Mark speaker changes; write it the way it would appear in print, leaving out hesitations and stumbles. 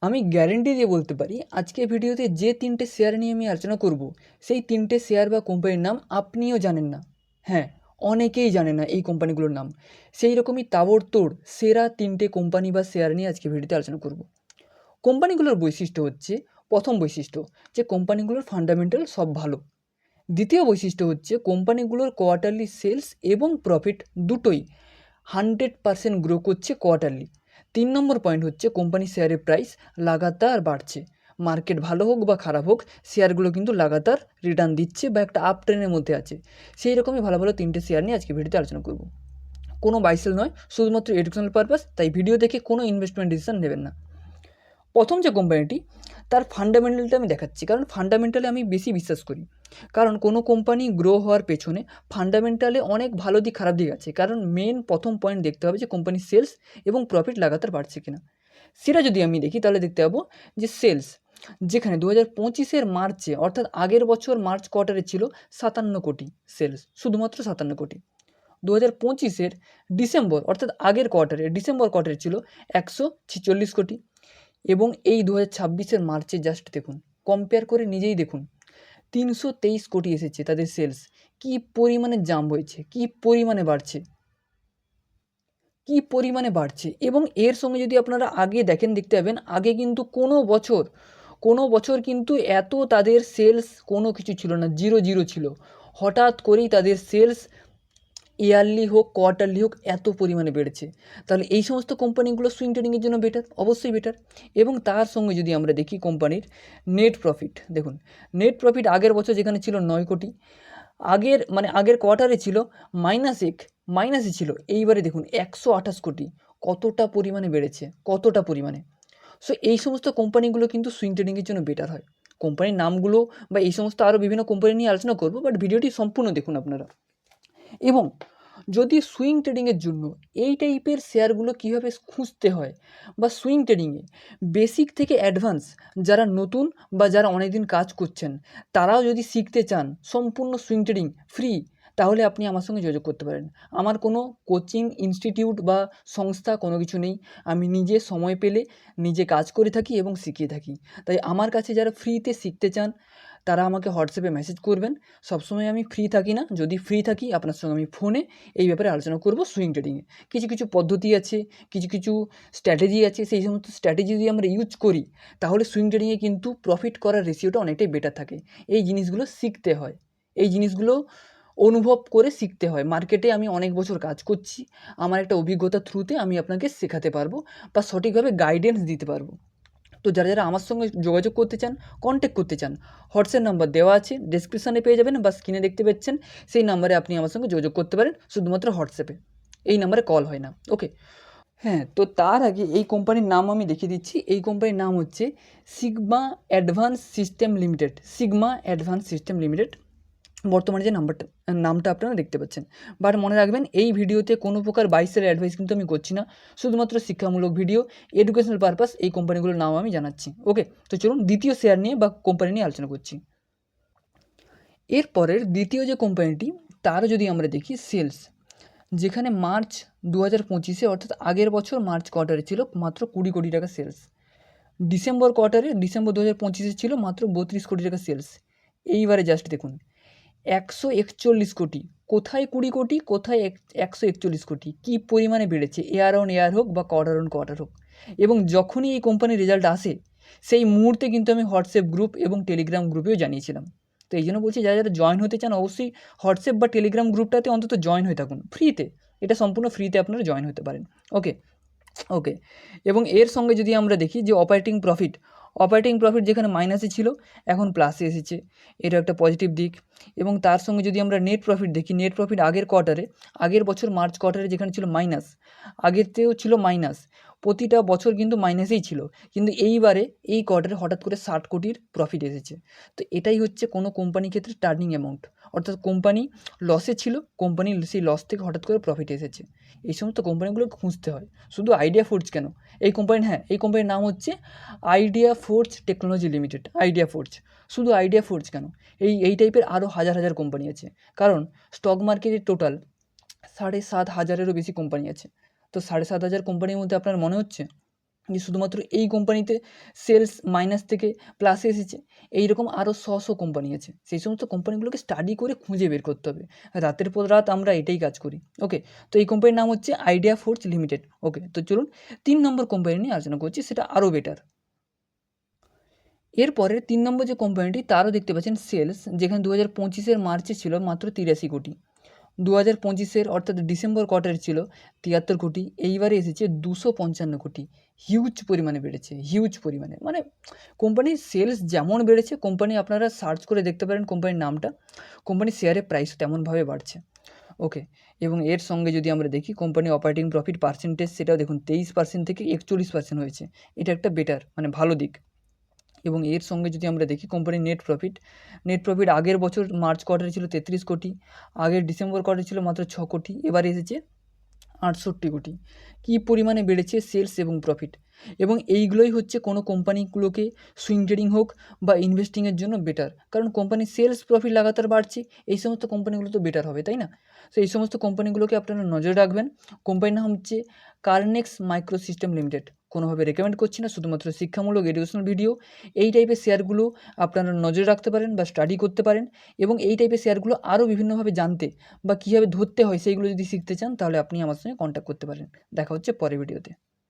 Speaker 1: আমি গ্যারেন্টি দিয়ে বলতে পারি আজকের ভিডিওতে যে তিনটে শেয়ার নিয়ে আমি আলোচনা করব সেই তিনটে শেয়ার বা কোম্পানির নাম আপনিও জানেন না। হ্যাঁ, অনেকেই জানে না এই কোম্পানিগুলোর নাম। সেই রকমই তাবড়তোড় সেরা তিনটে কোম্পানি বা শেয়ার নিয়ে আজকে ভিডিওতে আলোচনা করব। কোম্পানিগুলোর বৈশিষ্ট্য হচ্ছে, প্রথম বৈশিষ্ট্য যে কোম্পানিগুলোর ফান্ডামেন্টাল সব ভালো। দ্বিতীয় বৈশিষ্ট্য হচ্ছে কোম্পানিগুলোর কোয়ার্টারলি সেলস এবং প্রফিট দুটোই 100% গ্রো করছে কোয়ার্টারলি। 3 নম্বর পয়েন্ট হচ্ছে কোম্পানি শেয়ারের প্রাইস লাগাতার বাড়ছে। মার্কেট ভালো হোক বা খারাপ হোক, শেয়ারগুলো কিন্তু লাগাতার রিটার্ন দিচ্ছে বা একটা আপ ট্রেনের মধ্যে আছে। সেই রকমই ভালো ভালো তিনটে শেয়ার নিয়ে আজকে ভিডিওতে আলোচনা করব। কোনো বাইসেল নয়, শুধুমাত্র এডুকেশনাল পারপাস, তাই ভিডিও দেখে কোনো ইনভেস্টমেন্ট ডিসিশন নেবেন না। প্রথম যে কোম্পানিটি, তার ফান্ডামেন্টালটা আমি দেখাচ্ছি, কারণ ফান্ডামেন্টালে আমি বেশি বিশ্বাস করি। কারণ কোনো কোম্পানি গ্রো হওয়ার পেছনে ফান্ডামেন্টালে অনেক ভালো দিক খারাপ দিক আছে। কারণ মেন প্রথম পয়েন্ট দেখতে হবে যে কোম্পানির সেলস এবং প্রফিট লাগাতার বাড়ছে কিনা। সেটা যদি আমি দেখি তাহলে দেখতে পাবো যে সেলস, যেখানে 2025-এর মার্চে অর্থাৎ আগের বছর মার্চ কোয়ার্টারে ছিল 57 কোটি সেলস, শুধুমাত্র 57 কোটি। 2025-এর ডিসেম্বর অর্থাৎ আগের কোয়ার্টারে ডিসেম্বর কোয়ার্টারে ছিল 146 কোটি। এবং এই 2026-এর মার্চে জাস্ট দেখুন, কম্পেয়ার করে নিজেই দেখুন, 323 কোটি এসেছে তাদের সেলস। কী পরিমাণে জাম্প হয়েছে, কী পরিমাণে বাড়ছে, কী পরিমাণে বাড়ছে। এবং এর সঙ্গে যদি আপনারা আগে দেখেন, দেখতে পাবেন আগে কিন্তু কোনো বছর কিন্তু এত তাদের সেলস কোনো কিছু ছিল না, জিরো জিরো ছিল। হঠাৎ করেই তাদের সেলস ইয়ারলি হোক কোয়ার্টারলি হোক এত পরিমাণে বেড়েছে। তাহলে এই সমস্ত কোম্পানিগুলো সুইং ট্রেডিংয়ের জন্য বেটার, অবশ্যই বেটার। এবং তার সঙ্গে যদি আমরা দেখি কোম্পানির নেট প্রফিট, দেখুন নেট প্রফিট আগের বছর যেখানে ছিল 9 কোটি, আগের কোয়ার্টারে ছিল মাইনাসে ছিল, এইবারে দেখুন 128 কোটি। কতটা পরিমাণে বেড়েছে, কতটা পরিমাণে। সো এই সমস্ত কোম্পানিগুলো কিন্তু সুইং ট্রেডিংয়ের জন্য বেটার হয়। কোম্পানির নামগুলো বা এই সমস্ত আরও বিভিন্ন কোম্পানি নিয়ে আলোচনা করবো, বাট ভিডিওটি সম্পূর্ণ দেখুন আপনারা। এবং যদি সুইং ট্রেডিংয়ের জন্য এই টাইপের শেয়ারগুলো কীভাবে খুঁজতে হয়, বা সুইং ট্রেডিংয়ে বেসিক থেকে অ্যাডভান্স যারা নতুন বা যারা অনেক দিন কাজ করছেন তারাও যদি শিখতে চান সম্পূর্ণ সুইং ট্রেডিং ফ্রি, তাহলে আপনি আমার সঙ্গে যোগাযোগ করতে পারেন। আমার কোনো কোচিং ইনস্টিটিউট বা সংস্থা কোনো কিছু নেই। আমি নিজে সময় পেলে নিজে কাজ করে থাকি এবং শিখিয়ে থাকি। তাই আমার কাছে যারা ফ্রিতে শিখতে চান তারা আমাকে হোয়াটসঅ্যাপে মেসেজ করবেন। সবসময় আমি ফ্রি থাকি না, যদি ফ্রি থাকি আপনার সঙ্গে আমি ফোনে এই ব্যাপারে আলোচনা করব। সুইং ট্রেডিংয়ে কিছু কিছু পদ্ধতি আছে, কিছু কিছু স্ট্র্যাটেজি আছে, সেই সমস্ত স্ট্র্যাটেজি যদি আমরা ইউজ করি তাহলে সুইং ট্রেডিংয়ে কিন্তু প্রফিট করার রেশিওটা অনেকটাই বেটার থাকে। এই জিনিসগুলো শিখতে হয়, এই জিনিসগুলো অনুভব করে শিখতে হয়। মার্কেটে আমি অনেক বছর কাজ করছি, আমার একটা অভিজ্ঞতার থ্রুতে আমি আপনাকে শেখাতে পারবো বা সঠিকভাবে গাইডেন্স দিতে পারবো। তো যারা যারা আমার সঙ্গে যোগাযোগ করতে চান, কন্ট্যাক্ট করতে চান, হোয়াটসঅ্যাপ নাম্বার দেওয়া আছে, ডেসক্রিপশানে পেয়ে যাবেন বা স্ক্রিনে দেখতে পাচ্ছেন, সেই নাম্বারে আপনি আমার সঙ্গে যোগাযোগ করতে পারেন, শুধুমাত্র হোয়াটসঅ্যাপে। এই নাম্বারে কল হয় না, ওকে। হ্যাঁ, তো তার আগে এই কোম্পানির নাম আমি দেখিয়ে দিচ্ছি। এই কোম্পানির নাম হচ্ছে sigma advance system limited. Sigma advance system limited বর্তমানে যে নামটা আপনারা দেখতে পাচ্ছেন। বাট মনে রাখবেন এই ভিডিওতে কোনো প্রকার বাই সেল অ্যাডভাইস কিন্তু আমি করছি না, শুধুমাত্র শিক্ষামূলক ভিডিও, এডুকেশনাল পারপাস এই কোম্পানিগুলোর নাম আমি জানাচ্ছি, ওকে। তো চলুন দ্বিতীয় শেয়ার নিয়ে বা কোম্পানি নিয়ে আলোচনা করছি। এরপরের দ্বিতীয় যে কোম্পানিটি, তার যদি আমরা দেখি সেলস, যেখানে মার্চ 2025-এ অর্থাৎ আগের বছর মার্চ কোয়ার্টারে ছিল মাত্র 20 কোটি টাকা সেলস। ডিসেম্বর 2025-এ ছিল মাত্র 32 কোটি টাকা সেলস। এইবারে জাস্ট দেখুন 141 কোটি, কোথায় 20 কোটি, কোথায় 141 কোটি, কী পরিমাণে বেড়েছে। এয়ার অন এয়ার হোক বা কোয়ার্টার অন কোয়ার্টার হোক। এবং যখনই এই কোম্পানির রেজাল্ট আসে সেই মুহূর্তে কিন্তু আমি হোয়াটসঅ্যাপ গ্রুপ এবং টেলিগ্রাম গ্রুপেও জানিয়েছিলাম। তো এই জন্য বলছি, যারা যারা জয়েন হতে চান অবশ্যই হোয়াটসঅ্যাপ বা টেলিগ্রাম গ্রুপটাতে অন্তত জয়েন হয়ে থাকুন ফ্রিতে। এটা সম্পূর্ণ ফ্রিতে আপনারা জয়েন হতে পারেন, ওকে ওকে। এবং এর সঙ্গে যদি আমরা দেখি যে অপারেটিং প্রফিট যেখানে মাইনাসে ছিল এখন প্লাসে এসেছে, এটা একটা পজিটিভ দিক। এবং তার সঙ্গে যদি আমরা নেট প্রফিট দেখি, নেট প্রফিট আগের বছর মার্চ কোয়ার্টারে যেখানে ছিল মাইনাস, আগেরতেও ছিল মাইনাস, প্রতিটা বছর কিন্তু মাইনাসেই ছিল, কিন্তু এইবারে এই কোয়ার্টারে হঠাৎ করে 60 কোটির প্রফিট এসেছে। তো এটাই হচ্ছে কোনো কোম্পানির ক্ষেত্রে টার্নিং অ্যামাউন্ট, অর্থাৎ কোম্পানি লসে ছিল, কোম্পানি সেই লস থেকে হঠাৎ করে প্রফিট এসেছে। এই সমস্ত কোম্পানিগুলো খুঁজতে হয়। শুধু আইডিয়া ফোর্জ কেন, এই কোম্পানির নাম হচ্ছে idea forge technology limited. Idea forge, শুধু আইডিয়া ফোর্জ কেন, এই টাইপের আরও হাজার হাজার কোম্পানি আছে। কারণ স্টক মার্কেটে টোটাল 7,500-এরও বেশি কোম্পানি আছে। তো 7,500 কোম্পানির মধ্যে আপনার মনে হচ্ছে যে শুধুমাত্র এই কোম্পানিতে সেলস মাইনাস থেকে প্লাসে এসেছে, এইরকম আরও কোম্পানি আছে। সেই সমস্ত কোম্পানিগুলোকে স্টাডি করে খুঁজে বের করতে হবে। রাতের পর রাত আমরা এটাই কাজ করি। ওকে, তো এই কোম্পানির নাম হচ্ছে আইডিয়া ফোর্জ লিমিটেড। ওকে, তো চলুন 3 নম্বর কোম্পানি নিয়ে আলোচনা করছি, সেটা আরও বেটার। এরপরের 3 নম্বর যে কোম্পানিটি, তারও দেখতে পাচ্ছেন সেলস, যেখানে 2025 মার্চে ছিল মাত্র 83 কোটি। 2025 অর্থাৎ ডিসেম্বর কোয়ার্টারে ছিল 73 কোটি, এইবারে এসেছে 255 কোটি। হিউজ পরিমাণে বেড়েছে, হিউজ পরিমাণে। মানে কোম্পানির সেলস যেমন বেড়েছে, কোম্পানি আপনারা সার্চ করে দেখতে পারেন কোম্পানির নামটা, কোম্পানির শেয়ারের প্রাইস তেমনভাবে বাড়ছে। ওকে, এবং এর সঙ্গে যদি আমরা দেখি কোম্পানি অপারেটিং প্রফিট পার্সেন্টেজ, সেটাও দেখুন 23% থেকে 41% হয়েছে। এটা একটা বেটার, মানে ভালো দিক। এবং এর সঙ্গে যদি আমরা দেখি কোম্পানির নেট প্রফিট আগের বছর মার্চ কোয়ার্টারে ছিল 33 কোটি, আগের ডিসেম্বর কোয়ার্টারে ছিল মাত্র 6 কোটি, এবার এসেছে 68 কোটি। কী পরিমাণে বেড়েছে সেলস এবং প্রফিট! এবং এইগুলোই হচ্ছে কোনো কোম্পানিগুলোকে সুইং ট্রেডিং হোক বা ইনভেস্টিংয়ের জন্য বেটার, কারণ কোম্পানির সেলস প্রফিট লাগাতার বাড়ছে, এই সমস্ত কোম্পানিগুলো তো বেটার হবে, তাই না? তো এই সমস্ত কোম্পানিগুলোকে আপনারা নজরে রাখবেন। কোম্পানির নাম হচ্ছে কার্নেক্স মাইক্রো সিস্টেম লিমিটেড। কোনোভাবে রেকমেন্ড করছি না, শুধুমাত্র শিক্ষামূলক এডুকেশনাল ভিডিও। এই টাইপের শেয়ারগুলো আপনারা নজরে রাখতে পারেন বা স্টাডি করতে পারেন, এবং এই টাইপের শেয়ারগুলো আরও বিভিন্নভাবে জানতে বা কীভাবে ধরতে হয় সেইগুলো যদি শিখতে চান, তাহলে আপনি আমার সঙ্গে কন্ট্যাক্ট করতে পারেন। দেখা হচ্ছে পরের ভিডিওতে।